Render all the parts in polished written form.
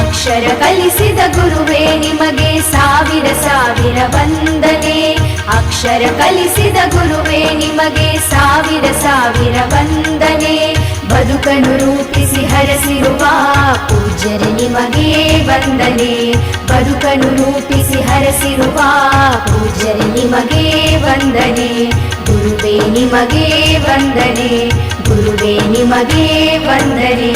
ಅಕ್ಷರ ಕಲಿಸಿದ ಗುರುವೇ ನಿಮಗೆ ಸಾವಿರ ಸಾವಿರ ವಂದನೆ. ಅಕ್ಷರ ಕಲಿಸಿದ ಗುರುವೇ ನಿಮಗೆ ಸಾವಿರ ಸಾವಿರ ವಂದನೆ. ಬದುಕನ್ನು ರೂಪಿಸಿ ಹರಸಿರುವ ಪೂಜ್ಯರೇ ನಿಮಗೆ ವಂದನೆ. ಬದುಕನ್ನು ರೂಪಿಸಿ ಹರಸಿರುವ ಪೂಜ್ಯರೇ ನಿಮಗೆ ವಂದನೆ. ಗುರುವೇ ನಿಮಗೆ ವಂದನೆ. ಗುರುವೇ ನಿಮಗೆ ವಂದನೆ.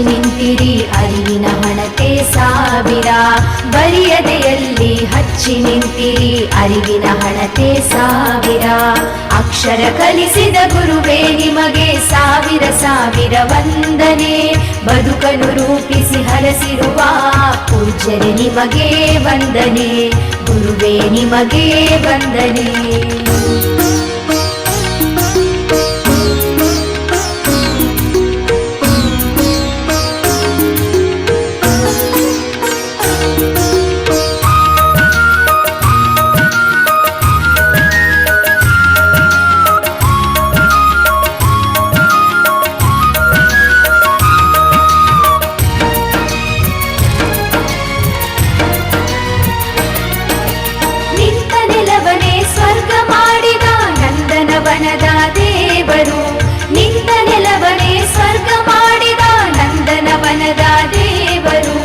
ನಿಂತಿರಿ ಅರಿವಿನ ಹಣತೆ ಸಾವಿರ. ಬರಿಯದೆಯಲ್ಲಿ ಹಚ್ಚಿ ನಿಂತಿರಿ ಅರಿವಿನ ಹಣತೆ ಸಾವಿರ. ಅಕ್ಷರ ಕಲಿಸಿದ ಗುರುವೇ ನಿಮಗೆ ಸಾವಿರ ಸಾವಿರ ವಂದನೆ. ಬದುಕನ್ನು ರೂಪಿಸಿ ಹರಸಿರುವ ಪೂಜ್ಯರೇ ನಿಮಗೆ ವಂದನೆ. ಗುರುವೇ ನಿಮಗೆ ವಂದನೆ. ವನದ ದೇವರು ನಿಂತ ನೆಲವನೇ ಸ್ವರ್ಗ ಮಾಡಿದ ನಂದನವನದ ದೇವರು.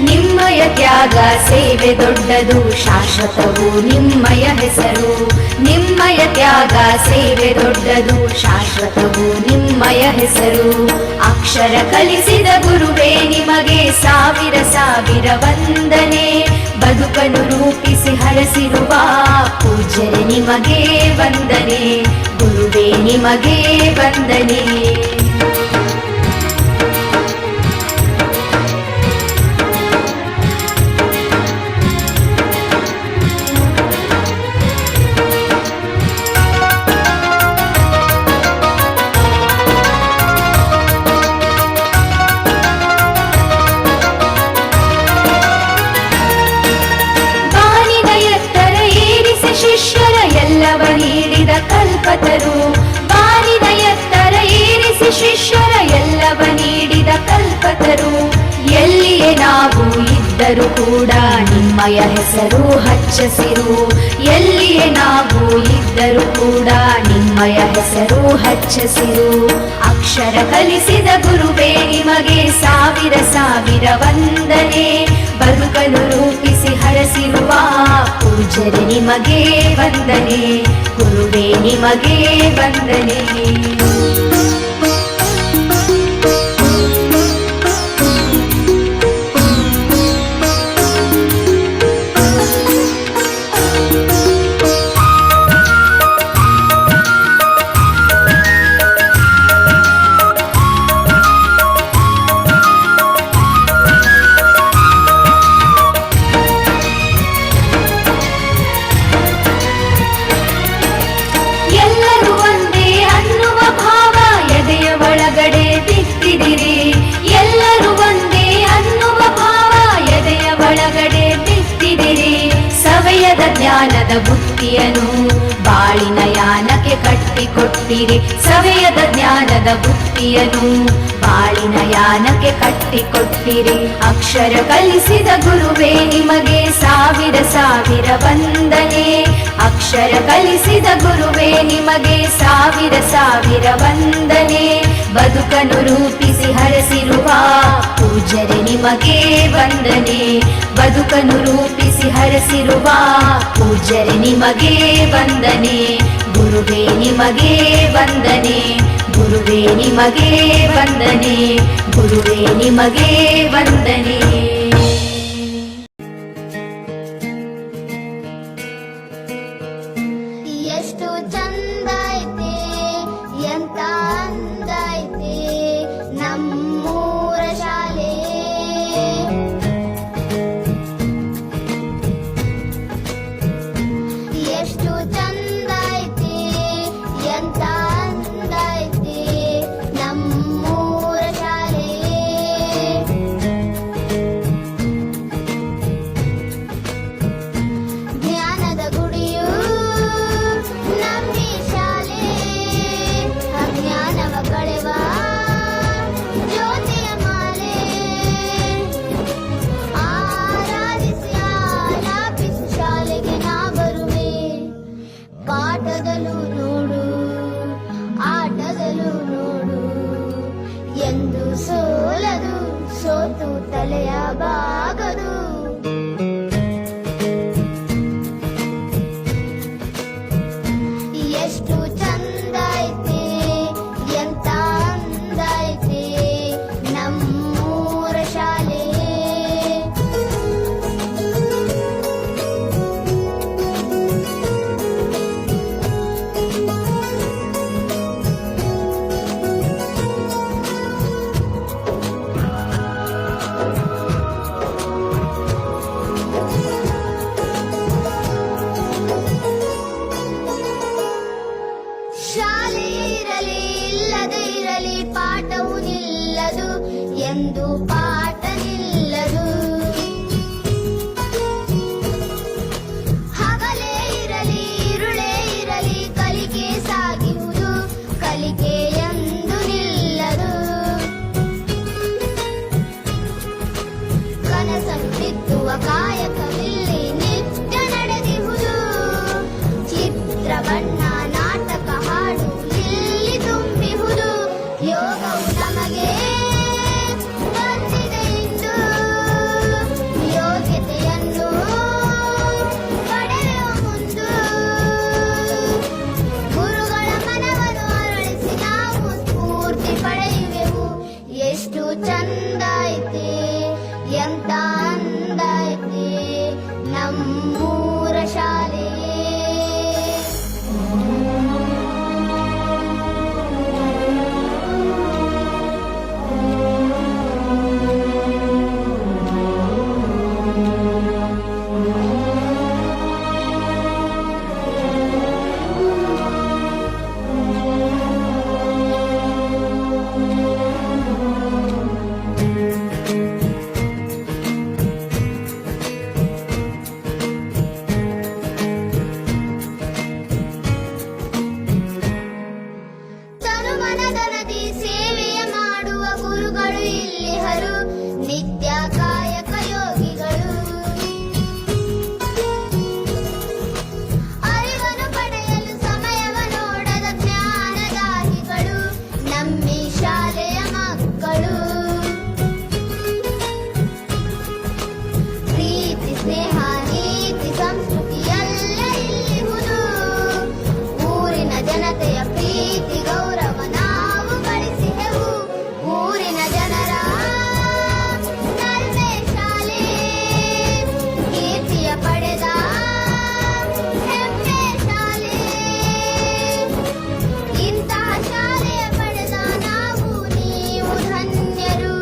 ನಿಮ್ಮಯ ತ್ಯಾಗ ಸೇವೆ ದೊಡ್ಡದು ಶಾಶ್ವತವು ನಿಮ್ಮಯ ಹೆಸರು. ನಿಮ್ಮಯ ತ್ಯಾಗ ಸೇವೆ ದೊಡ್ಡದು ಶಾಶ್ವತವು ನಿಮ್ಮಯ ಹೆಸರು. ಅಕ್ಷರ ಕಲಿಸಿದ ಗುರುವೇ ನಿಮಗೆ ಸಾವಿರ ಸಾವಿರ ವಂದನೆ. ಬದುಕನ್ನು ರೂಪಿಸಿ ಹರಸಿರುವ ಪೂಜ್ಯರೇ ನಿಮಗೆ ವಂದನೆ. ಗುರುವೇ ನಿಮಗೆ ವಂದನೆ. ಶಿಷ್ಯರ ಎಲ್ಲವ ನೀಡಿದ ಕಲ್ಪತರು. ಬಾರಿನ ಎತ್ತರ ಏರಿಸಿ ಶಿಷ್ಯರ ಎಲ್ಲವ ನೀಡಿದ ಕಲ್ಪತರು. ಎಲ್ಲಿಯೇ ನಾವು ಇದ್ದರೂ ಕೂಡ ನಿಮ್ಮಯ ಹೆಸರು ಹಚ್ಚಸಿರು. ಎಲ್ಲಿಯೇ ನಾವು ಇದ್ದರೂ ಕೂಡ ನಿಮ್ಮಯ ಹೆಸರು ಹಚ್ಚಸಿರು. ಅಕ್ಷರ ಕಲಿಸಿದ ಗುರುವೇ ನಿಮಗೆ ಸಾವಿರ ಸಾವಿರ ವಂದನೆ. ಬದುಕನ್ನು ರೂಪಿಸಿ ಹರಸಿರುವ ಪೂಜ್ಯರೇ ನಿಮಗೆ ವಂದನೆ. ಗುರುವೇ ನಿಮಗೆ ವಂದನೆ. ಎಲ್ಲರೂ ಒಂದೇ ಅನ್ನುವ ಭಾವ ಎದೆಯ ಒಳಗಡೆ ಬಿತ್ತಿದಿರಿ. ಸವೆಯದ ಜ್ಞಾನದ ಬುತ್ತಿಯನ್ನು ಬಾಳಿನ ಯಾನಕ್ಕೆ ಕಟ್ಟಿಕೊಟ್ಟಿರಿ. ಸವೆಯದ ಜ್ಞಾನದ ಬುತ್ತಿಯನ್ನು ಬಾಳಿನ ಯಾನಕ್ಕೆ ಕಟ್ಟಿಕೊಟ್ಟಿರಿ. ಅಕ್ಷರ ಕಲಿಸಿದ ಗುರುವೇ ನಿಮಗೆ ಸಾವಿರ ಸಾವಿರ ವಂದನೆ. ಅಕ್ಷರ ಅಕ್ಷರ ಕಲಿಸಿದ ಗುರುವೇ ನಿಮಗೆ ಸಾವಿರ ಸಾವಿರ ವಂದನೆ. ಬದುಕನ್ನು ರೂಪಿಸಿ ಹರಸಿರುವ ಪೂಜ್ಯರೇ ನಿಮಗೆ ವಂದನೆ. ಬದುಕನ್ನು ರೂಪಿಸಿ ಹರಸಿರುವ ಪೂಜ್ಯರೇ ನಿಮಗೆ ವಂದನೆ. ಗುರುವೇ ನಿಮಗೆ ವಂದನೆ. ಗುರುವೇ ನಿಮಗೆ ವಂದನೆ. ಗುರುವೇ ನಿಮಗೆ ವಂದನೆ. ಎಷ್ಟು ಚಂದ ಐತೆ ಎಂತ ಅಂದ ಐತೆ ನಮ್ಮೂರ ಶಾಲೆ. ಎಷ್ಟು ಚಂದ ಐತೆ ಎಂತ ಅಂದ ಐತೆ ನಮ್ಮೂರ ಶಾಲೆ. ಜ್ಞಾನದ ಗುಡಿಯು ನಮ್ಮಿ ಶಾಲೆ. ಅಜ್ಞಾನವ ಕಳೆವ ಜ್ಯೋತಿಯ ಮಾಲೆ. ಆರಾಧಿಸಿ ಆಲಾಪಿಸು ಶಾಲೆಗೆ ನಾ ಬರುವೆ. ಪಾಠದಲ್ಲೂ ನೋಡು ಆಟದಲ್ಲೂ ನೋಡು. ಎಂದು ಸೋಲದು ಸೋತು ತಲೆಯ ಬಾಗದು. ಎಷ್ಟು ಚಂದ ಐತೆ ಎಂತ ಅಂದ ಐತೆ ನಮ್ಮೂರ ಶಾಲೆ. ಶಾಲೆ ಇರಲಿ ಇಲ್ಲದೆ ಇರಲಿ ಪಾಠವು ನಿಲ್ಲದು ಎಂದು ಪಾಠ ನಿಲ್ಲದು. ಹಗಲೇ ಇರಲಿ ಇರುಳೇ ಇರಲಿ ಕಲಿಕೆ ಸಾಗಿರುವುದು ಕಲಿಕೆ ಎಂದು ನಿಲ್ಲದು. ಕನಸನ್ನು ಬಿತ್ತುವ ಕಾಯಕವಿಲ್ಲಿ ನಿತ್ಯ ನಡೆದಿಹುದು. ಚಿತ್ರ ಬಣ್ಣ ನಾಟಕ ಹಾಡು ಇಲ್ಲಿ ತುಂಬಿಹುದು. ಯೋಗವು ನಮಗೆ ಬಂದಿದೆ ಇಂದು. ಯೋಗ್ಯತೆಯನ್ನು ಪಡೆಯುವ ಮುಂದು. ಗುರುಗಳ ಮನವನ್ನು ಅರಳಿಸಿ ನಾವು ಸ್ಫೂರ್ತಿ ಪಡೆಯುವೆವು. ಎಷ್ಟು ಚಂದ ಐತೆ ಎಂತ ಅಂದ ಐತೆ ನಮ್ಮೂರ ಶಾಲೆ. ತನುಮನದನದಿ ಸೇವೆಯ ಮಾಡುವ ಗುರುಗಳು ಇಲ್ಲಿಹರು. ನಿತ್ಯ ಕಾಯಕ ಯೋಗಿಗಳು. ಅರಿವನ್ನು ಪಡೆಯಲು ಸಮಯವ ನೋಡದ ಜ್ಞಾನದಾಹಿಗಳು ನಮ್ಮಿ ಶಾಲೆಯ ಮಕ್ಕಳು. ಪ್ರೀತಿ ಸ್ನೇಹ ನೀತಿ ಸಂಸ್ಕೃತಿ ಎಲ್ಲ ಇಲ್ಲಿಹುದು. ಊರಿನ ಜನತೆಯ ಪ್ರೀತಿ ಗೌರವ ನಾವು ಗಳಿಸಿದೆವು. ಊರಿನ ಜನರ ನಲ್ಮೆ ಶಾಲೆ ಕೀರ್ತಿಯ ಪಡೆದ ಹೆಮ್ಮೆ ಶಾಲೆ. ಇಂತಹ ಶಾಲೆಯ ಪಡೆದ ನಾವು ನೀವು ಧನ್ಯರು.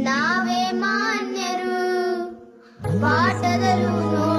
ನಾವೇ ಮಾನ್ಯರು. ಪಾಠದಲ್ಲೂ